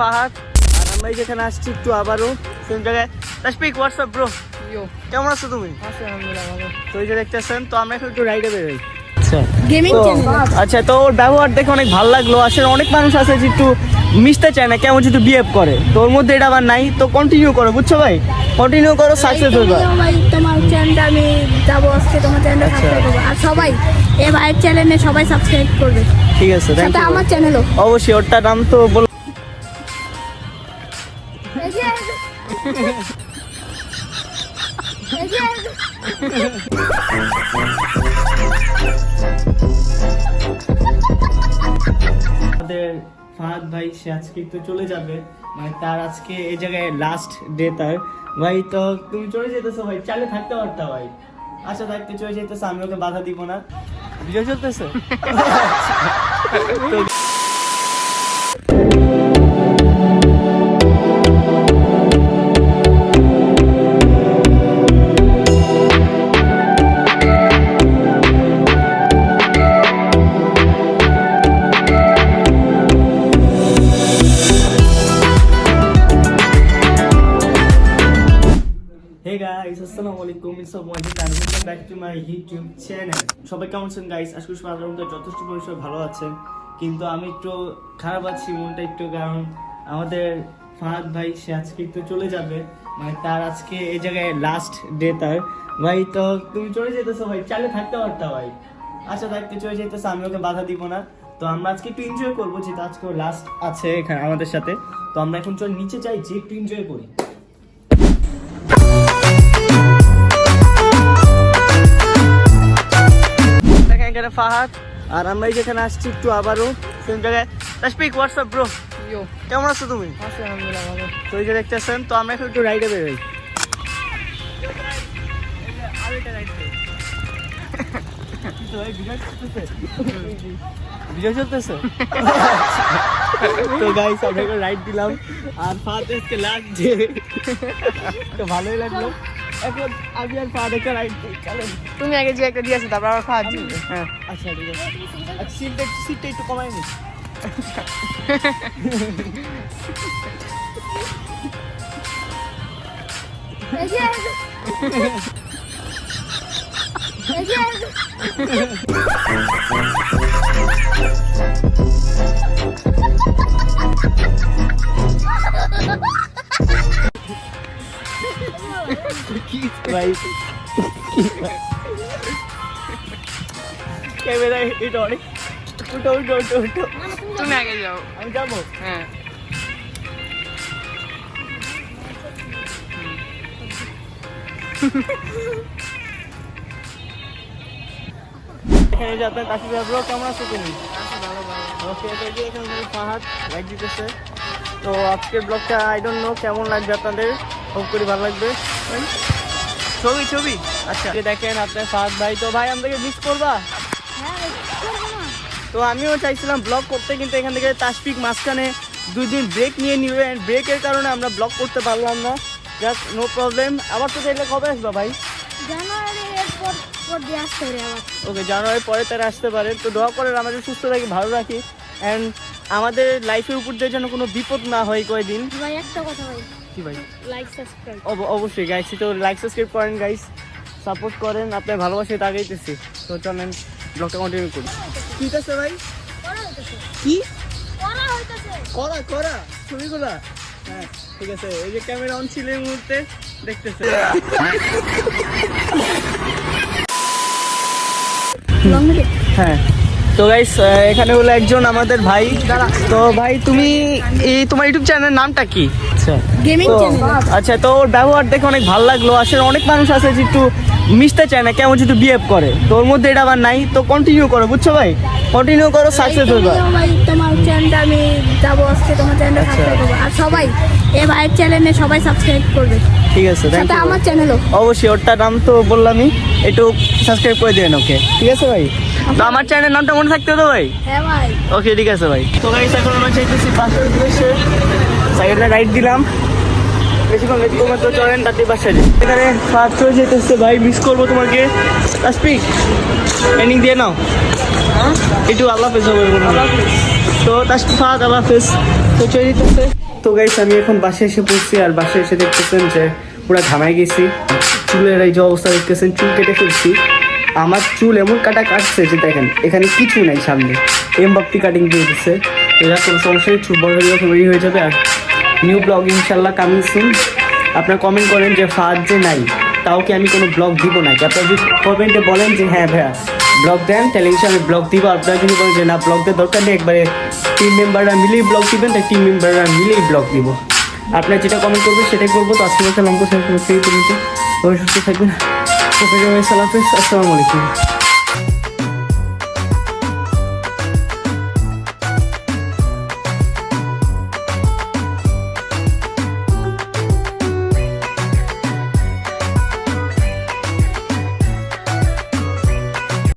ফাহাদ আর আমরা যেখানে আসছি একটু আবারও সেম জায়গায়। তাসপিক হোয়াটসঅ্যাপ ব্রো, কেমন আছো তুমি? তো এই যে দেখতেছেন, তো আমরা এখন একটু রাইডে বেরোই। আচ্ছা, তো ওর ব্যবহার দেখে অনেক ভালো লাগলো। আসলে অনেক মানুষ আছে যে একটু মিশতে চায় না, কেমন একটু বিহেভ করে, তো ওর মধ্যে এটা আবার নাই। তো কন্টিনিউ করো, বুঝছো ভাই, কন্টিনিউ করো, সাকসেস হইবা। ভাই তোমার চ্যানেলটা আমি যাবো আজকে, তোমার চ্যানেলটা সাবস্ক্রাইব করবো, আর সবাই এই ভাইয়ের চ্যানেলে সবাই সাবস্ক্রাইব করবে। ঠিক আছে, থ্যাংক সাথে ইউ। আমার চ্যানেলও অবশ্যই, ওরটা নাম তো বল। আমাদের ফাহাদ ভাই সে আজকে একটু চলে যাবে, মানে তার আজকে এই জায়গায় লাস্ট ডে তার। ভাই তো তুমি চলে যেতেছো ভাই, চালে থাকতে পারতা ভাই। আচ্ছা থাকতে চলে যেতেছো, আমি ওকে বাধা দিব না। ভিডিও চলতেছে তো Hey guys, আসসালামু আলাইকুম, it's Wajid and welcome back to my YouTube channel. সবাই কেমন আছেন গাইস? আশা করি সবাই আপনারা যথেষ্ট পরিমাণে ভালো আছেন, কিন্তু আমি একটু খারাপ আছি, মনটা একটু, কারণ আমাদের ফাহাদ ভাই সে আজকে একটু চলে যাবে, মানে তার আজকে এই জায়গায় লাস্ট ডে তার। ভাই তো তুমি চলে যেতেছো ভাই, চালে থাকতে পারতা ভাই। আচ্ছা থাকতে চলে যেতেছো, আমি ওকে বাধা দিব না। তো আমরা আজকে একটু এনজয় করবো, যেটা আজকে লাস্ট আছে এখানে আমাদের সাথে। তো আমরা এখন চল নিচে যাই, যে একটু এনজয় করি। এখানে ফাহাদ আর আমরা যেখানে আসছি একটু আবারও সেম জায়গায়। তাসপিক হোয়াটসঅ্যাপ ব্রো, কেমন আছো তুমি? তো এই যে দেখতেছেন, তো আমরা এখন একটু রাইডে বেরোই। ভিডিও চলতেছে তো গাইস, আমরা এখন রাইড দিলাম আর ফাহাদ আজকে লাস্ট ডে, তো ভালোই লাগলো। এখন আমি আর ফাহাদ একটা রাইড দিই, চলেন। তুমি আগে যে একটা দিয়েছো, তারপর আমার ফাহাদ দিবে। হ্যাঁ আচ্ছা ঠিক আছে। আচ্ছা সিটটা একটু কমাই নি। ভাই ক্যামেরা এটা অনেক, উঠো উঠো উঠো উঠো। তুমি আগে যাও। আমি যাবো? হ্যাঁ, এখানে যে আপনার তাসপিক ব্রো, কেমন আছো তুমি? ওকে, তো এই যে এখানে ফাহাদ লাইক দিতেছে। তো আজকের ব্লগটা আই ডোন্ট নো কেমন লাগবে আপনাদের, হোপ করি ভালো লাগবে। ছবি ছবি আচ্ছা দেখেন আপনার ফাহাদ ভাই, তো ভাই আমাদেরকে মিস করবা? তো আমিও চাইছিলাম ব্লগ করতে, কিন্তু এখান থেকে তাসপিক মাঝখানে 2 দিন ব্রেক নিয়ে নিবে, ব্রেকের কারণে আমরা ব্লগ করতে পারলাম না। Just no problem. আবার তো চাইলে কবে আসবা ভাই? ওকে, জানুয়ারির পরে তারা আসতে পারে। তো দোয়া করেন আমাদের সুস্থ থাকি, ভালো রাখি, অ্যান্ড আমাদের লাইফের উপর দিয়ে যেন কোনো বিপদ না হয় কয়েকদিন। ভাই একটা কথা ভাই, কি ভাই? লাইক সাবস্ক্রাইব অবশ্যই গাইস, তো লাইক সাবস্ক্রাইব করেন গাইস, সাপোর্ট করেন, আপনার ভালোবাসায় তাকাইতেছি। তো চলেন ব্লগটা কন্টিনিউ করি। ঠিক আছে ভাই, কি করা করা ছবিগুলা? হ্যাঁ ঠিক আছে, এই যে ক্যামেরা অন ছিল এই মুহূর্তে, দেখতেছে। হ্যাঁ তো গাইস, এখানে হলো একজন আমাদের ভাই। তো ভাই তুমি এই তোমার ইউটিউব চ্যানেলের নামটা কি? আচ্ছা গেমিং চ্যানেল। আচ্ছা, তো ওর ব্যবহার দেখে অনেক ভালো লাগলো। আসলে অনেক মানুষ আছে যে একটু মিশতে চায় না, কেমন একটু বিহেভ করে, তো ওর মধ্যে এটা আবার নাই। তো কন্টিনিউ করো, বুঝছো ভাই, কন্টিনিউ করো, সাকসেস হইবা। ভাই তোমার চ্যানেলটা আমি যাবো আজকে, তোমার চ্যানেলটা সাবস্ক্রাইব করবো, আর সবাই এই ভাইয়ের চ্যানেলে সবাই সাবস্ক্রাইব করবে। ঠিক আছে, থ্যাংক সাথে ইউ। আমার চ্যানেলও অবশ্যই, ওরটা নাম তো বললামই, একটু সাবস্ক্রাইব করে দেন। ওকে ঠিক আছে ভাই, তো আমার চ্যানেলের নামটা মনে থাকতে তো ভাই। হ্যাঁ ভাই। ওকে ঠিক আছে ভাই। তো গাইস, এখন আমরা চাইতেছি পাশের উদ্দেশ্যে, সাইডে রাইড দিলাম, বেশিক্ষণ লেট করবো তো চলেন তাতে বাসায় যাই। এখানে ফাহাদ চলে যেতেছে ভাই, মিস করবো তোমাকে। তাসপিক এন্ডিং দিয়ে নাও একটু, আল্লাহ হাফেজ হবে। তো তাসপিক ফাহাদ আল্লাহ হাফেজ। পৌঁছে দিতেছে। তো গাইস আমি এখন বাসায় এসে পড়ছি, আর বাসায় এসে দেখতেছেন যে পুরো ঘামাই গেছি। চুলের এই যে অবস্থা দেখতেছেন, চুল কেটে ফেলছি। আমার চুল এমন কাটছে যে দেখেন এখানে কিছু নাই, সামনে এমবাপ্পি কাটিং দিয়ে দিচ্ছে। এরা কোনো সমস্যা নেই, চুল বড় হয়ে ফেব্রুয়ারি হয়ে যাবে। আর নিউ ব্লগ ইনশাল্লাহ কামিং সুন। আপনারা কমেন্ট করেন যে ফাদ যে নাই, তাও কি আমি কোনো ব্লগ দিব নাকি? আপনারা যদি কমেন্টে বলেন যে হ্যাঁ ভাইয়া ব্লগ দেন, তাহলে ইনশাল্লাহ আমি ব্লগ দিব। আপনারা যদি বলেন যে না ব্লগ দেওয়ার দরকার নেই, একবারে টিম মেম্বাররা মিলেই ব্লগ দিবেন, তাই টিম মেম্বাররা মিলেই ব্লগ দিব। আপনারা যেটা কমেন্ট করবেন সেটাই করবো। তো আজকে লম্বা সুস্থ থাকবেন, আসসালামু আলাইকুম।